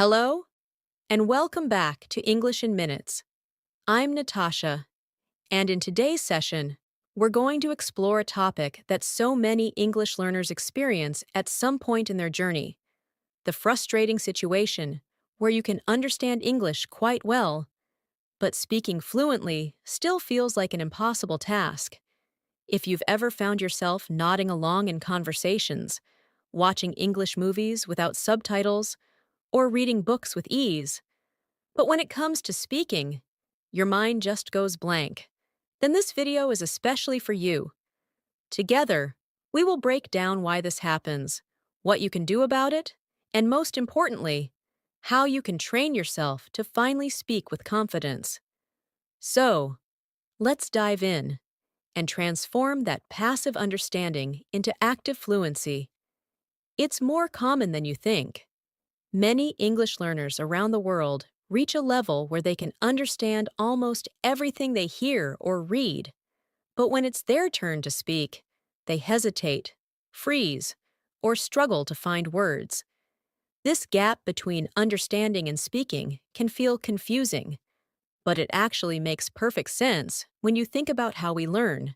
Hello, and welcome back to English in Minutes. I'm Natasha, and in today's session, we're going to explore a topic that so many English learners experience at some point in their journey: the frustrating situation where you can understand English quite well, but speaking fluently still feels like an impossible task. If you've ever found yourself nodding along in conversations, watching English movies without subtitles, or reading books with ease, but when it comes to speaking, your mind just goes blank, then this video is especially for you. Together, we will break down why this happens, what you can do about it, and most importantly, how you can train yourself to finally speak with confidence. So, let's dive in and transform that passive understanding into active fluency. It's more common than you think. Many English learners around the world reach a level where they can understand almost everything they hear or read. But when it's their turn to speak, they hesitate, freeze, or struggle to find words. This gap between understanding and speaking can feel confusing, but it actually makes perfect sense when you think about how we learn.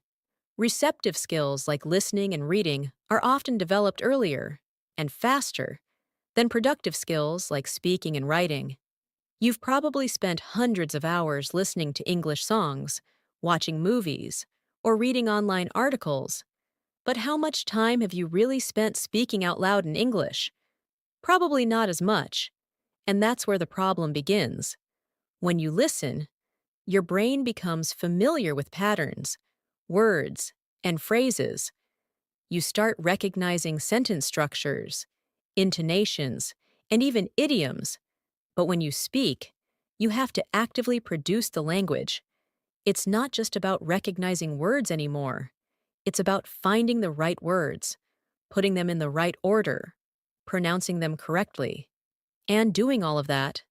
Receptive skills like listening and reading are often developed earlier and faster than productive skills like speaking and writing. You've probably spent hundreds of hours listening to English songs, watching movies, or reading online articles. But how much time have you really spent speaking out loud in English? Probably not as much. And that's where the problem begins. When you listen, your brain becomes familiar with patterns, words, and phrases. You start recognizing sentence structures, intonations, and even idioms. But when you speak, you have to actively produce the language. It's not just about recognizing words anymore. It's about finding the right words, putting them in the right order, pronouncing them correctly, and doing all of that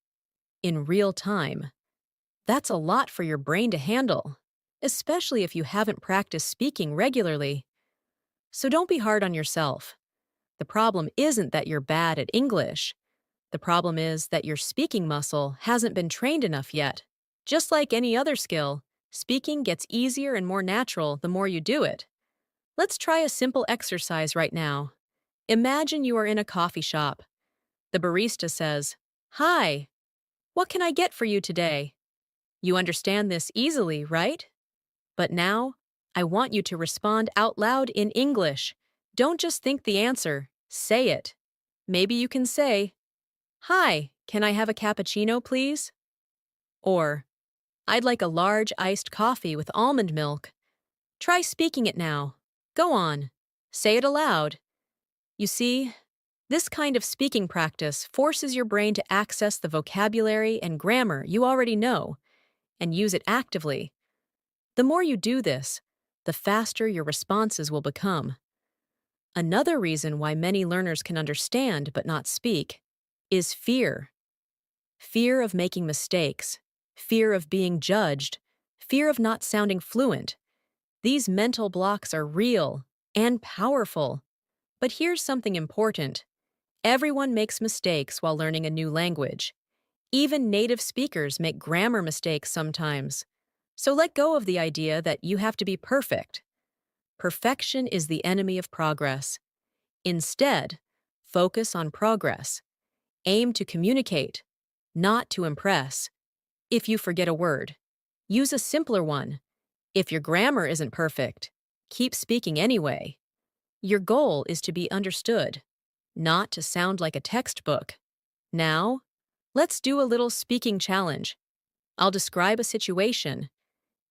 in real time. That's a lot for your brain to handle, especially if you haven't practiced speaking regularly. So don't be hard on yourself. The problem isn't that you're bad at English. The problem is that your speaking muscle hasn't been trained enough yet. Just like any other skill, speaking gets easier and more natural the more you do it. Let's try a simple exercise right now. Imagine you are in a coffee shop. The barista says, "Hi, what can I get for you today?" You understand this easily, right? But now, I want you to respond out loud in English. Don't just think the answer, say it. Maybe you can say, "Hi, can I have a cappuccino, please?" Or, "I'd like a large iced coffee with almond milk." Try speaking it now. Go on. Say it aloud. You see, this kind of speaking practice forces your brain to access the vocabulary and grammar you already know and use it actively. The more you do this, the faster your responses will become. Another reason why many learners can understand but not speak is fear. Fear of making mistakes, fear of being judged, fear of not sounding fluent. These mental blocks are real and powerful. But here's something important. Everyone makes mistakes while learning a new language. Even native speakers make grammar mistakes sometimes. So let go of the idea that you have to be perfect. Perfection is the enemy of progress. Instead, focus on progress. Aim to communicate, not to impress. If you forget a word, use a simpler one. If your grammar isn't perfect, keep speaking anyway. Your goal is to be understood, not to sound like a textbook. Now, let's do a little speaking challenge. I'll describe a situation,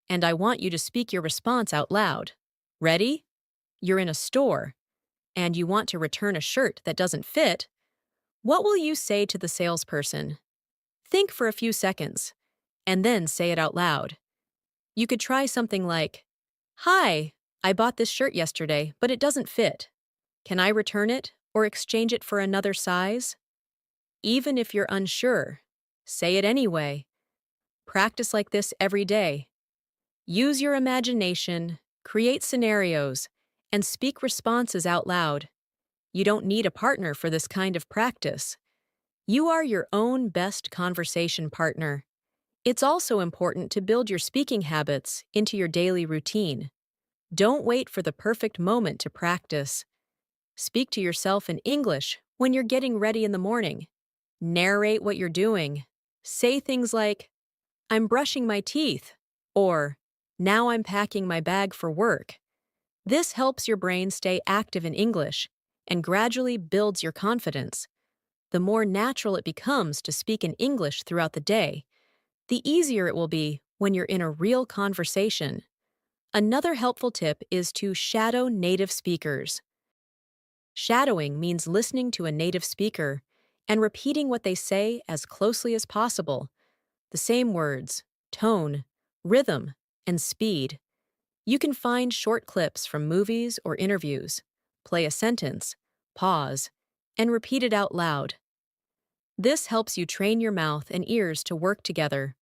and I want you to speak your response out loud. Ready? You're in a store, and you want to return a shirt that doesn't fit. What will you say to the salesperson? Think for a few seconds, and then say it out loud. You could try something like, "Hi, I bought this shirt yesterday, but it doesn't fit. Can I return it or exchange it for another size?" Even if you're unsure, say it anyway. Practice like this every day. Use your imagination, create scenarios, and speak responses out loud. You don't need a partner for this kind of practice. You are your own best conversation partner. It's also important to build your speaking habits into your daily routine. Don't wait for the perfect moment to practice. Speak to yourself in English when you're getting ready in the morning. Narrate what you're doing. Say things like, I'm brushing my teeth, or now I'm packing my bag for work. This helps your brain stay active in English and gradually builds your confidence. The more natural it becomes to speak in English throughout the day, the easier it will be when you're in a real conversation. Another helpful tip is to shadow native speakers. Shadowing means listening to a native speaker and repeating what they say as closely as possible. The same words, tone, rhythm, and speed. You can find short clips from movies or interviews, play a sentence, pause, and repeat it out loud. This helps you train your mouth and ears to work together.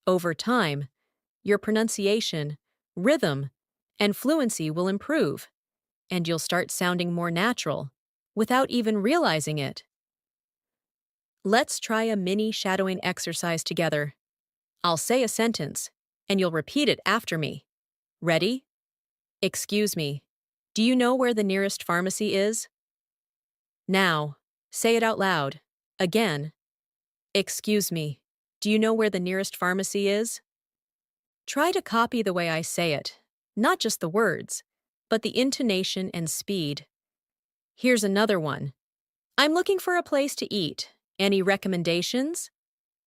Over time, your pronunciation, rhythm, and fluency will improve, and you'll start sounding more natural without even realizing it. Let's try a mini shadowing exercise together. I'll say a sentence, and you'll repeat it after me. Ready? Excuse me. Do you know where the nearest pharmacy is? Now, say it out loud. Again. Excuse me. Do you know where the nearest pharmacy is? Try to copy the way I say it, not just the words, but the intonation and speed. Here's another one. I'm looking for a place to eat. Any recommendations?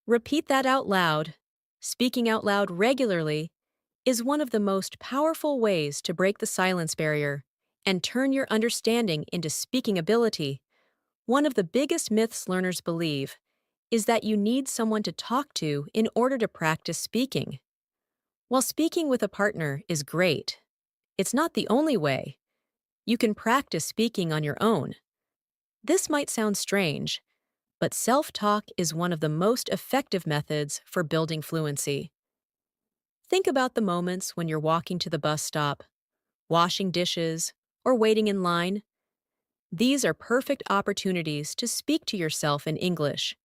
Repeat that out loud. Speaking out loud regularly is one of the most powerful ways to break the silence barrier and turn your understanding into speaking ability. One of the biggest myths learners believe is that you need someone to talk to in order to practice speaking. While speaking with a partner is great, it's not the only way. You can practice speaking on your own. This might sound strange, but self-talk is one of the most effective methods for building fluency. Think about the moments when you're walking to the bus stop, washing dishes, or waiting in line. These are perfect opportunities to speak to yourself in English.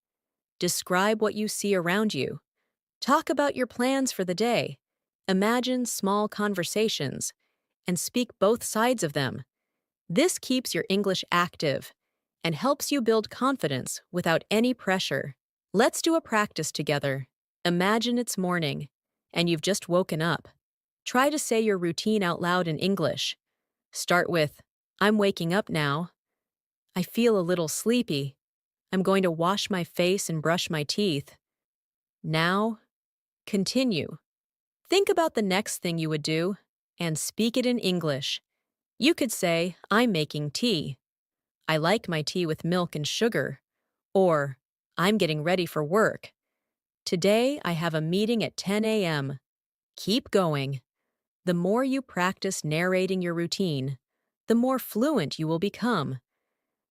Describe what you see around you. Talk about your plans for the day. Imagine small conversations and speak both sides of them. This keeps your English active and helps you build confidence without any pressure. Let's do a practice together. Imagine it's morning and you've just woken up. Try to say your routine out loud in English. Start with, I'm waking up now. I feel a little sleepy. I'm going to wash my face and brush my teeth. Now, continue. Think about the next thing you would do and speak it in English. You could say, I'm making tea. I like my tea with milk and sugar. Or, I'm getting ready for work. Today, I have a meeting at 10 a.m. Keep going. The more you practice narrating your routine, the more fluent you will become.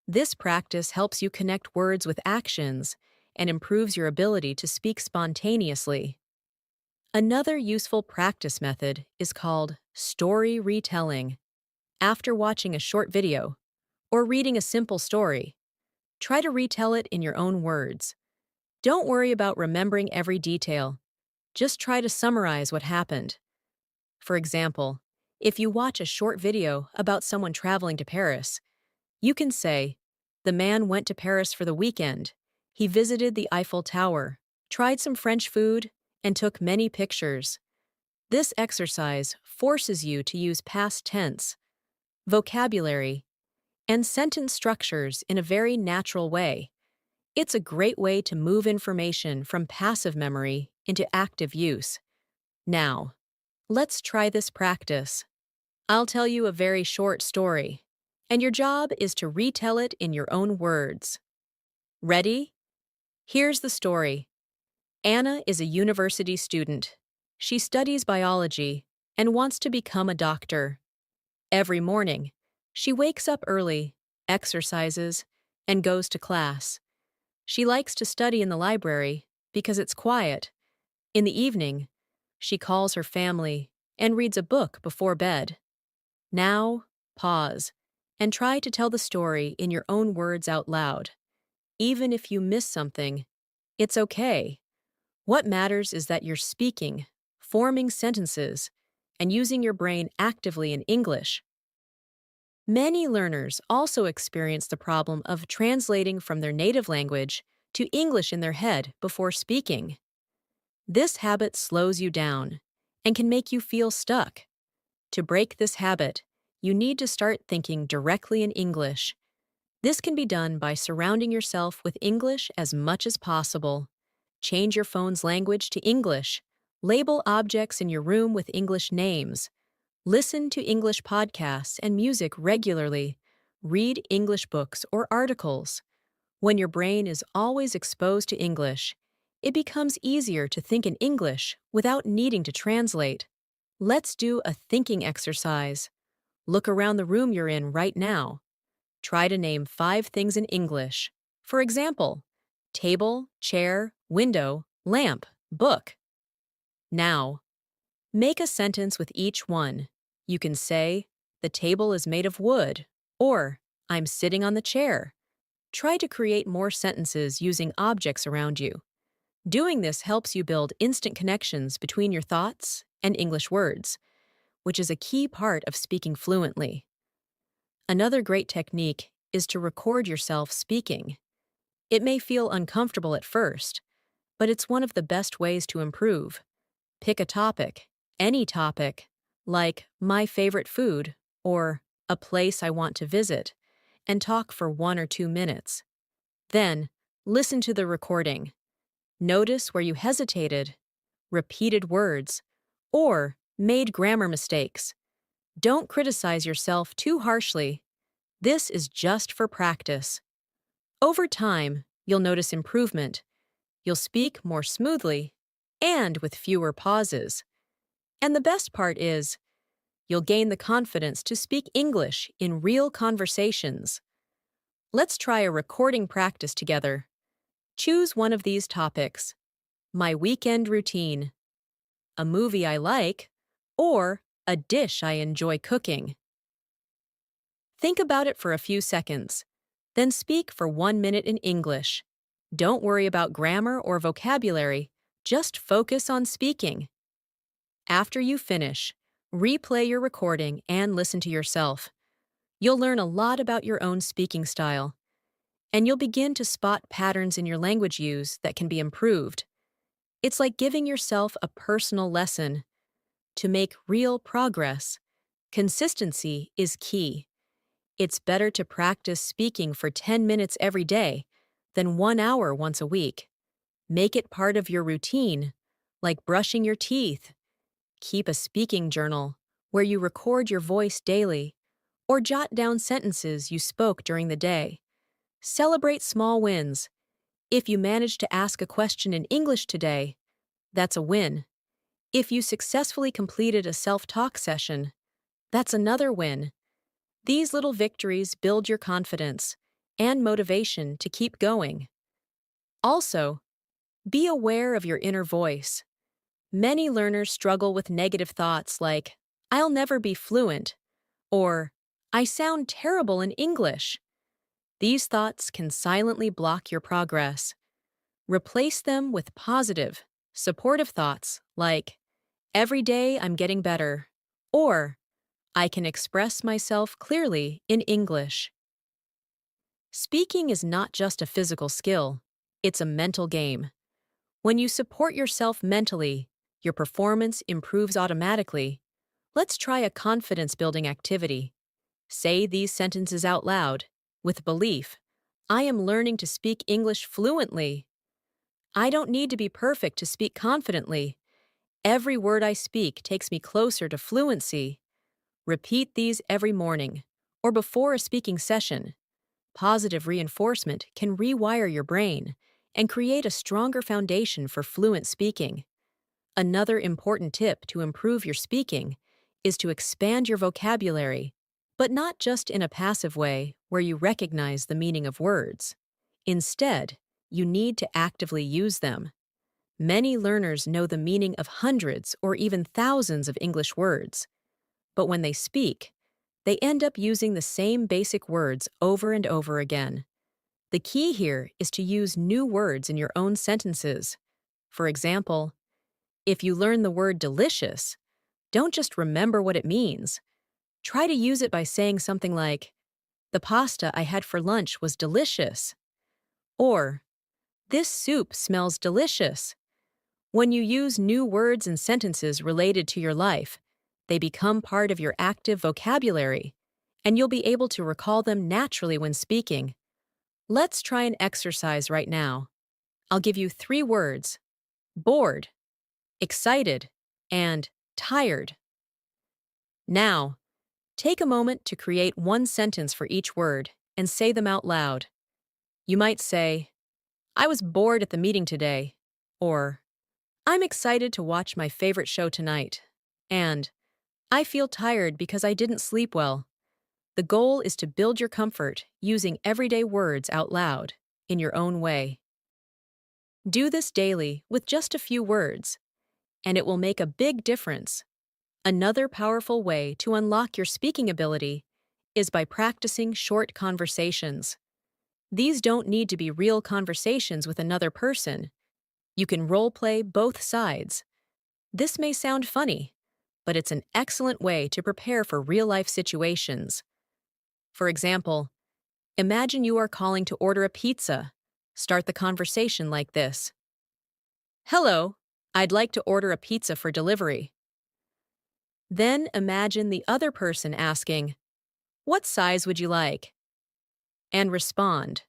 This practice helps you connect words with actions and improves your ability to speak spontaneously. Another useful practice method is called story retelling. After watching a short video or reading a simple story, try to retell it in your own words. Don't worry about remembering every detail. Just try to summarize what happened. For example, if you watch a short video about someone traveling to Paris, you can say, the man went to Paris for the weekend. He visited the Eiffel Tower, tried some French food, and took many pictures. This exercise forces you to use past tense, vocabulary, and sentence structures in a very natural way. It's a great way to move information from passive memory into active use. Now, let's try this practice. I'll tell you a very short story, and your job is to retell it in your own words. Ready? Here's the story. Anna is a university student. She studies biology and wants to become a doctor. Every morning, she wakes up early, exercises, and goes to class. She likes to study in the library because it's quiet. In the evening, she calls her family and reads a book before bed. Now, pause and try to tell the story in your own words out loud. Even if you miss something, it's okay. What matters is that you're speaking, forming sentences, and using your brain actively in English. Many learners also experience the problem of translating from their native language to English in their head before speaking. This habit slows you down and can make you feel stuck. To break this habit, you need to start thinking directly in English. This can be done by surrounding yourself with English as much as possible. Change your phone's language to English. Label objects in your room with English names. Listen to English podcasts and music regularly. Read English books or articles. When your brain is always exposed to English, it becomes easier to think in English without needing to translate. Let's do a thinking exercise. Look around the room you're in right now. Try to name 5 things in English. For example, table, chair, window, lamp, book. Now, make a sentence with each one. You can say, the table is made of wood, or I'm sitting on the chair. Try to create more sentences using objects around you. Doing this helps you build instant connections between your thoughts and English words, which is a key part of speaking fluently. Another great technique is to record yourself speaking. It may feel uncomfortable at first, but it's one of the best ways to improve. Pick a topic, any topic, like my favorite food or a place I want to visit, and talk for 1 or 2 minutes. Then, listen to the recording. Notice where you hesitated, repeated words, or made grammar mistakes. Don't criticize yourself too harshly. This is just for practice. Over time, you'll notice improvement. You'll speak more smoothly and with fewer pauses. And the best part is, you'll gain the confidence to speak English in real conversations. Let's try a recording practice together. Choose one of these topics: my weekend routine, a movie I like, or a dish I enjoy cooking. Think about it for a few seconds, then speak for 1 minute in English. Don't worry about grammar or vocabulary, just focus on speaking. After you finish, replay your recording and listen to yourself. You'll learn a lot about your own speaking style, and you'll begin to spot patterns in your language use that can be improved. It's like giving yourself a personal lesson. To make real progress, consistency is key. It's better to practice speaking for 10 minutes every day than 1 hour once a week. Make it part of your routine, like brushing your teeth. Keep a speaking journal where you record your voice daily, or jot down sentences you spoke during the day. Celebrate small wins. If you manage to ask a question in English today, that's a win. If you successfully completed a self-talk session, that's another win. These little victories build your confidence and motivation to keep going. Also, be aware of your inner voice. Many learners struggle with negative thoughts like, I'll never be fluent, or I sound terrible in English. These thoughts can silently block your progress. Replace them with positive, supportive thoughts like, every day I'm getting better, or I can express myself clearly in English. Speaking is not just a physical skill, it's a mental game. When you support yourself mentally, your performance improves automatically. Let's try a confidence-building activity. Say these sentences out loud, with belief. I am learning to speak English fluently. I don't need to be perfect to speak confidently. Every word I speak takes me closer to fluency. Repeat these every morning, or before a speaking session. Positive reinforcement can rewire your brain and create a stronger foundation for fluent speaking. Another important tip to improve your speaking is to expand your vocabulary, but not just in a passive way where you recognize the meaning of words. Instead, you need to actively use them. Many learners know the meaning of hundreds or even thousands of English words, but when they speak, they end up using the same basic words over and over again. The key here is to use new words in your own sentences. For example, if you learn the word delicious, don't just remember what it means. Try to use it by saying something like, "The pasta I had for lunch was delicious," or "This soup smells delicious." When you use new words and sentences related to your life, they become part of your active vocabulary, and you'll be able to recall them naturally when speaking. Let's try an exercise right now. I'll give you 3 words: bored, excited, and tired. Now, take a moment to create one sentence for each word and say them out loud. You might say, "I was bored at the meeting today," or "I'm excited to watch my favorite show tonight," and "I feel tired because I didn't sleep well." The goal is to build your comfort using everyday words out loud, in your own way. Do this daily with just a few words, and it will make a big difference. Another powerful way to unlock your speaking ability is by practicing short conversations. These don't need to be real conversations with another person. You can role-play both sides. This may sound funny, but it's an excellent way to prepare for real-life situations. For example, imagine you are calling to order a pizza. Start the conversation like this: "Hello, I'd like to order a pizza for delivery." Then imagine the other person asking, "What size would you like?" And respond,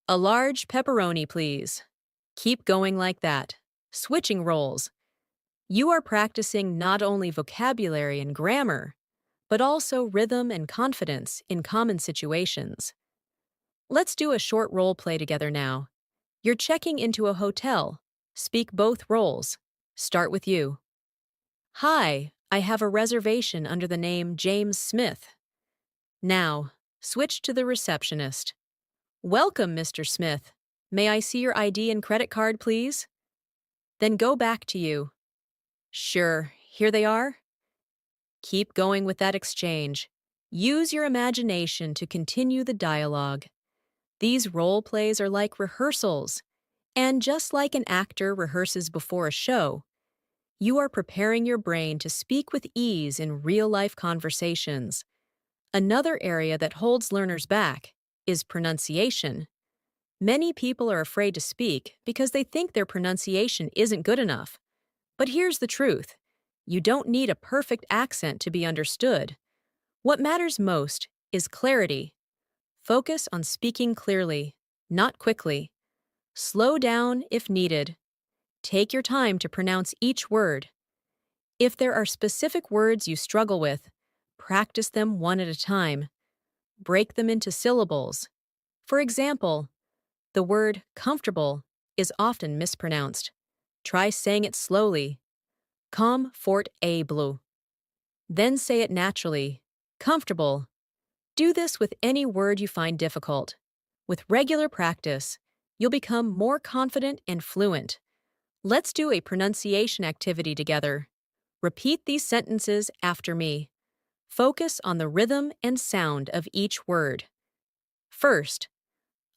"A large pepperoni, please." Keep going like that, switching roles. You are practicing not only vocabulary and grammar, but also rhythm and confidence in common situations. Let's do a short role play together now. You're checking into a hotel. Speak both roles. Start with you. "Hi, I have a reservation under the name James Smith." Now, switch to the receptionist. "Welcome, Mr. Smith. May I see your ID and credit card, please?" Then go back to you. "Sure, here they are." Keep going with that exchange. Use your imagination to continue the dialogue. These role plays are like rehearsals, and just like an actor rehearses before a show, you are preparing your brain to speak with ease in real-life conversations. Another area that holds learners back is pronunciation. Many people are afraid to speak because they think their pronunciation isn't good enough. But here's the truth: you don't need a perfect accent to be understood. What matters most is clarity. Focus on speaking clearly, not quickly. Slow down if needed. Take your time to pronounce each word. If there are specific words you struggle with, practice them one at a time. Break them into syllables. For example, the word comfortable is often mispronounced. Try saying it slowly. Comfortable. Then say it naturally. Comfortable. Do this with any word you find difficult. With regular practice, you'll become more confident and fluent. Let's do a pronunciation activity together. Repeat these sentences after me. Focus on the rhythm and sound of each word. First,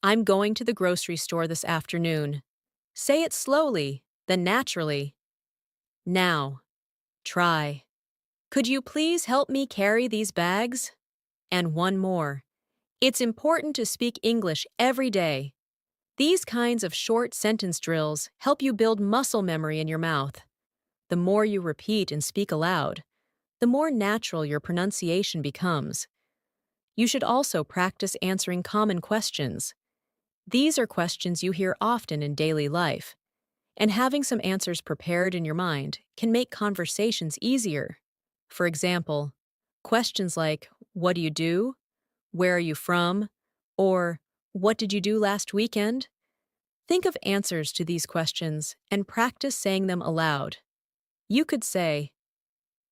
"I'm going to the grocery store this afternoon." Say it slowly, then naturally. Now, try, "Could you please help me carry these bags?" And one more. It's important to speak English every day. These kinds of short sentence drills help you build muscle memory in your mouth. The more you repeat and speak aloud, the more natural your pronunciation becomes. You should also practice answering common questions. These are questions you hear often in daily life, and having some answers prepared in your mind can make conversations easier. For example, questions like, "What do you do?" "Where are you from?" or "What did you do last weekend?" Think of answers to these questions and practice saying them aloud. You could say,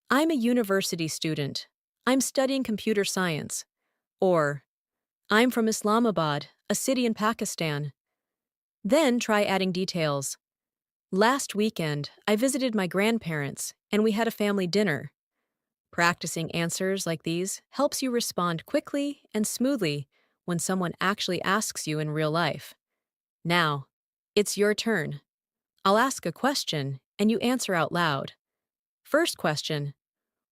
"I'm a university student. I'm studying computer science." Or, "I'm from Islamabad, a city in Pakistan." Then try adding details. "Last weekend, I visited my grandparents and we had a family dinner." Practicing answers like these helps you respond quickly and smoothly when someone actually asks you in real life. Now, it's your turn. I'll ask a question and you answer out loud. First question: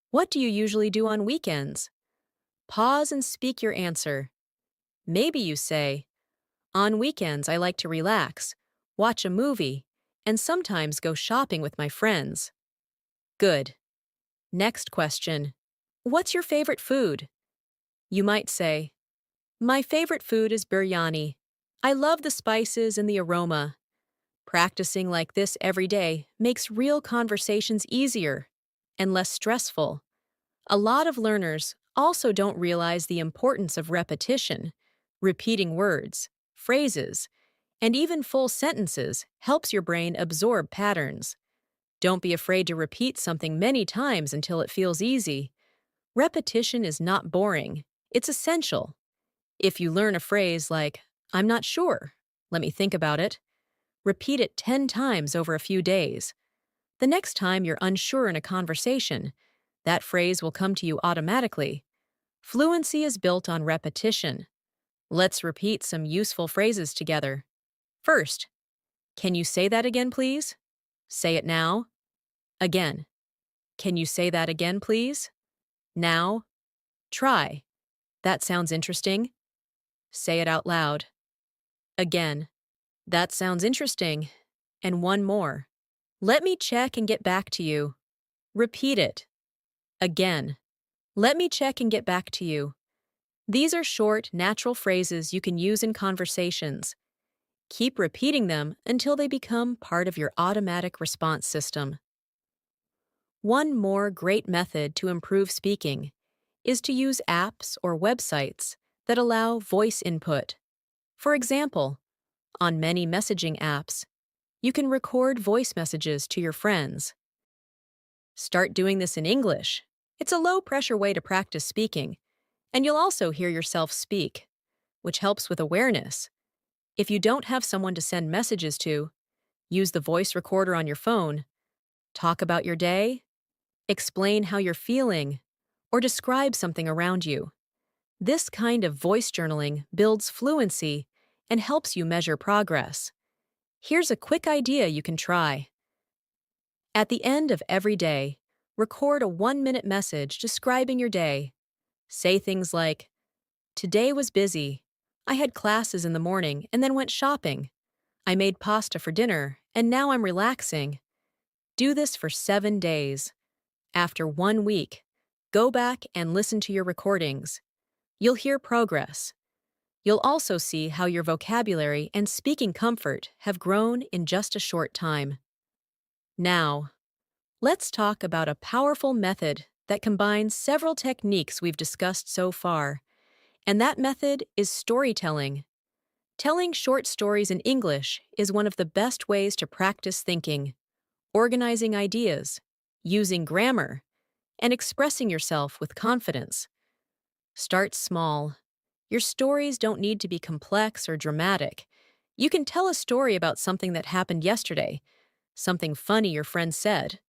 what do you usually do on weekends? Pause and speak your answer. Maybe you say, on weekends I like to relax, watch a movie, and sometimes go shopping with my friends. Good. Next question: what's your favorite food? You might say, my favorite food is biryani. I love the spices and the aroma. Practicing like this every day makes real conversations easier and less stressful. A lot of learners also don't realize the importance of repetition. Repeating words, phrases, and even full sentences helps your brain absorb patterns. Don't be afraid to repeat something many times until it feels easy. Repetition is not boring, it's essential. If you learn a phrase like, I'm not sure, let me think about it, repeat it 10 times over a few days. The next time you're unsure in a conversation, that phrase will come to you automatically. Fluency is built on repetition. Let's repeat some useful phrases together. First, can you say that again, please? Say it now. Again. Can you say that again, please? Now. Try. That sounds interesting. Say it out loud. Again. That sounds interesting. And one more. Let me check and get back to you. Repeat it. Again. Let me check and get back to you. These are short, natural phrases you can use in conversations. Keep repeating them until they become part of your automatic response system. One more great method to improve speaking is to use apps or websites that allow voice input. For example, on many messaging apps, you can record voice messages to your friends. Start doing this in English. It's a low-pressure way to practice speaking, and you'll also hear yourself speak, which helps with awareness. If you don't have someone to send messages to, use the voice recorder on your phone. Talk about your day, explain how you're feeling, or describe something around you. This kind of voice journaling builds fluency and helps you measure progress. Here's a quick idea you can try. At the end of every day, record a 1-minute message describing your day. Say things like, today was busy. I had classes in the morning and then went shopping. I made pasta for dinner and now I'm relaxing. Do this for 7 days. After 1 week, go back and listen to your recordings. You'll hear progress. You'll also see how your vocabulary and speaking comfort have grown in just a short time. Now, let's talk about a powerful method that combines several techniques we've discussed so far, and that method is storytelling. Telling short stories in English is one of the best ways to practice thinking, organizing ideas, using grammar, and expressing yourself with confidence. Start small. Your stories don't need to be complex or dramatic. You can tell a story about something that happened yesterday, something funny your friend said,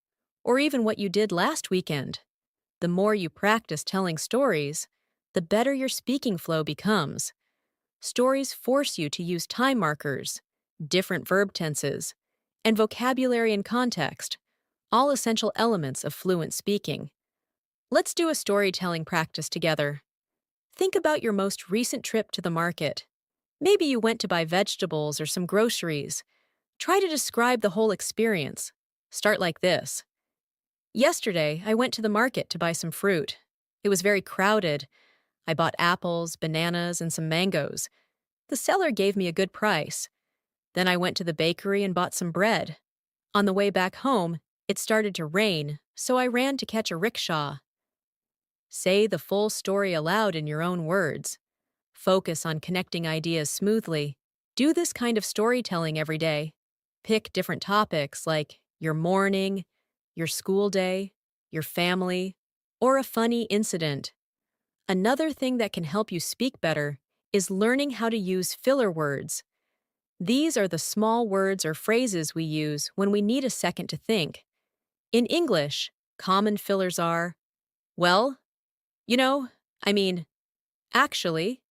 or even what you did last weekend. The more you practice telling stories, the better your speaking flow becomes. Stories force you to use time markers, different verb tenses, and vocabulary and context, all essential elements of fluent speaking. Let's do a storytelling practice together. Think about your most recent trip to the market. Maybe you went to buy vegetables or some groceries. Try to describe the whole experience. Start like this. Yesterday, I went to the market to buy some fruit. It was very crowded. I bought apples, bananas, and some mangoes. The seller gave me a good price. Then I went to the bakery and bought some bread. On the way back home, it started to rain, so I ran to catch a rickshaw. Say the full story aloud in your own words. Focus on connecting ideas smoothly. Do this kind of storytelling every day. Pick different topics like your morning, your school day, your family, or a funny incident. Another thing that can help you speak better is learning how to use filler words. These are the small words or phrases we use when we need a second to think. In English, common fillers are, well, you know, I mean, actually,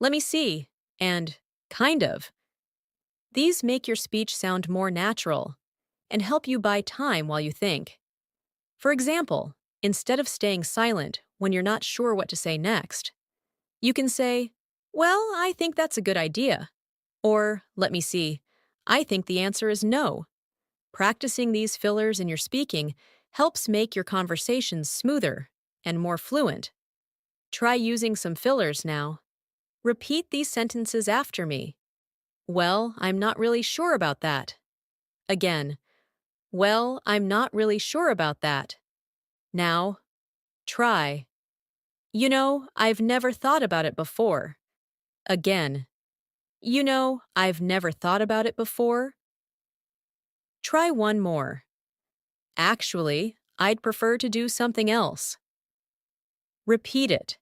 let me see, and kind of. These make your speech sound more natural and help you buy time while you think. For example, instead of staying silent when you're not sure what to say next, you can say, well, I think that's a good idea. Or, let me see, I think the answer is no. Practicing these fillers in your speaking helps make your conversations smoother and more fluent. Try using some fillers now. Repeat these sentences after me. Well, I'm not really sure about that. Again, well, I'm not really sure about that. Now, try. I've never thought about it before. Again, I've never thought about it before. Try one more. Actually, I'd prefer to do something else. Repeat it.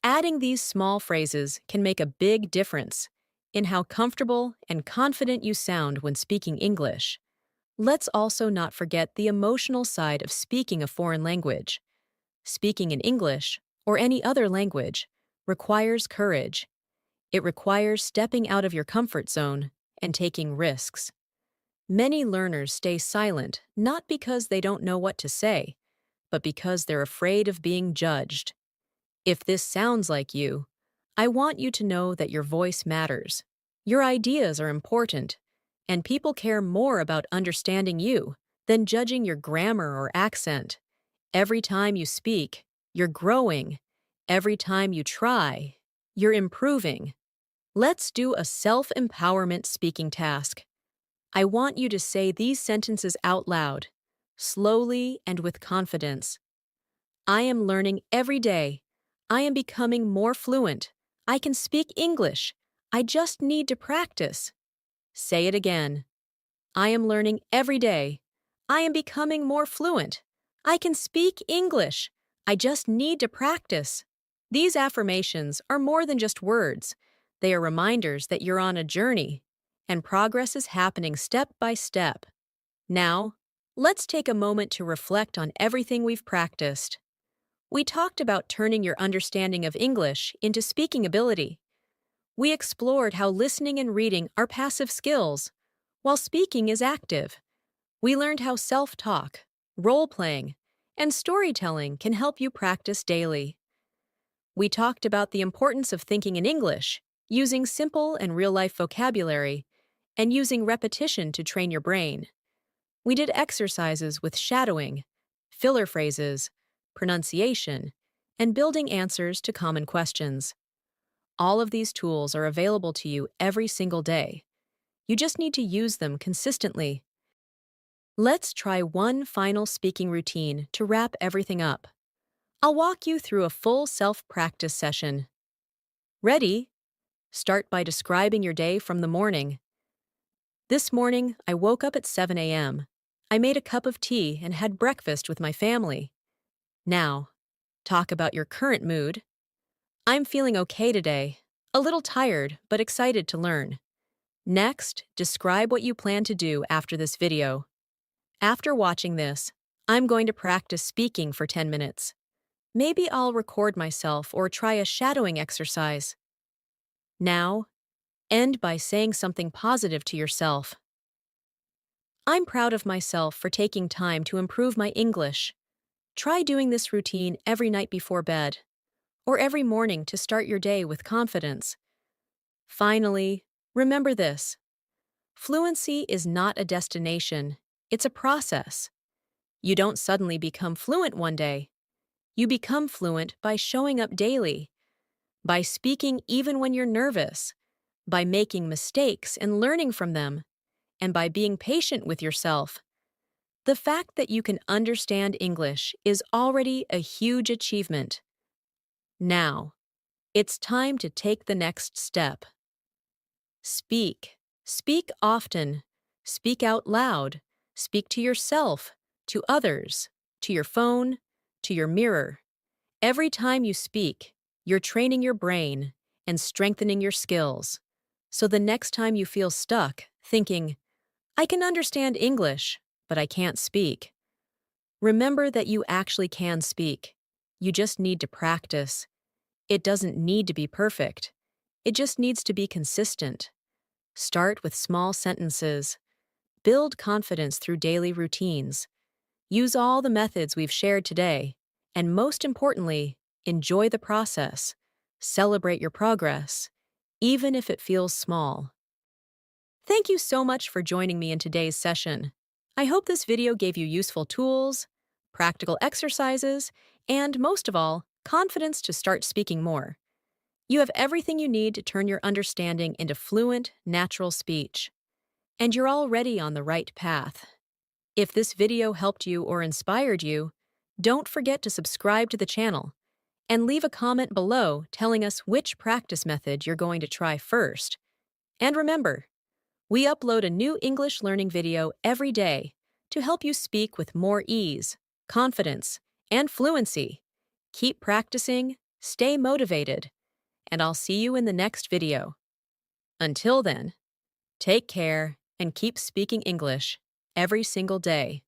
Adding these small phrases can make a big difference in how comfortable and confident you sound when speaking English. Let's also not forget the emotional side of speaking a foreign language. Speaking in English, or any other language, requires courage. It requires stepping out of your comfort zone and taking risks. Many learners stay silent not because they don't know what to say, but because they're afraid of being judged. If this sounds like you, I want you to know that your voice matters. Your ideas are important, and people care more about understanding you than judging your grammar or accent. Every time you speak, you're growing. Every time you try, you're improving. Let's do a self-empowerment speaking task. I want you to say these sentences out loud, slowly and with confidence. I am learning every day. I am becoming more fluent. I can speak English. I just need to practice. Say it again. I am learning every day. I am becoming more fluent. I can speak English. I just need to practice. These affirmations are more than just words. They are reminders that you're on a journey, and progress is happening step by step. Now, let's take a moment to reflect on everything we've practiced. We talked about turning your understanding of English into speaking ability. We explored how listening and reading are passive skills, while speaking is active. We learned how self-talk, role-playing, and storytelling can help you practice daily. We talked about the importance of thinking in English, using simple and real-life vocabulary, and using repetition to train your brain. We did exercises with shadowing, filler phrases, pronunciation, and building answers to common questions. All of these tools are available to you every single day. You just need to use them consistently. Let's try one final speaking routine to wrap everything up. I'll walk you through a full self-practice session. Ready? Start by describing your day from the morning. This morning, I woke up at 7 a.m. I made a cup of tea and had breakfast with my family. Now, talk about your current mood. I'm feeling okay today, a little tired but excited to learn. Next, describe what you plan to do after this video. After watching this, I'm going to practice speaking for 10 minutes. Maybe I'll record myself or try a shadowing exercise. Now, end by saying something positive to yourself. I'm proud of myself for taking time to improve my English. Try doing this routine every night before bed, or every morning to start your day with confidence. Finally, remember this. Fluency is not a destination, it's a process. You don't suddenly become fluent one day. You become fluent by showing up daily, by speaking even when you're nervous, by making mistakes and learning from them, and by being patient with yourself. The fact that you can understand English is already a huge achievement. Now, it's time to take the next step. Speak. Speak often. Speak out loud. Speak to yourself, to others, to your phone, to your mirror. Every time you speak, you're training your brain and strengthening your skills. So the next time you feel stuck, thinking, I can understand English, but I can't speak. Remember that you actually can speak. You just need to practice. It doesn't need to be perfect. It just needs to be consistent. Start with small sentences. Build confidence through daily routines. Use all the methods we've shared today. And most importantly, enjoy the process. Celebrate your progress, even if it feels small. Thank you so much for joining me in today's session. I hope this video gave you useful tools, practical exercises, and most of all, confidence to start speaking more. You have everything you need to turn your understanding into fluent, natural speech. And you're already on the right path. If this video helped you or inspired you, don't forget to subscribe to the channel and leave a comment below telling us which practice method you're going to try first. And remember, we upload a new English learning video every day to help you speak with more ease, confidence, and fluency. Keep practicing, stay motivated, and I'll see you in the next video. Until then, take care and keep speaking English every single day.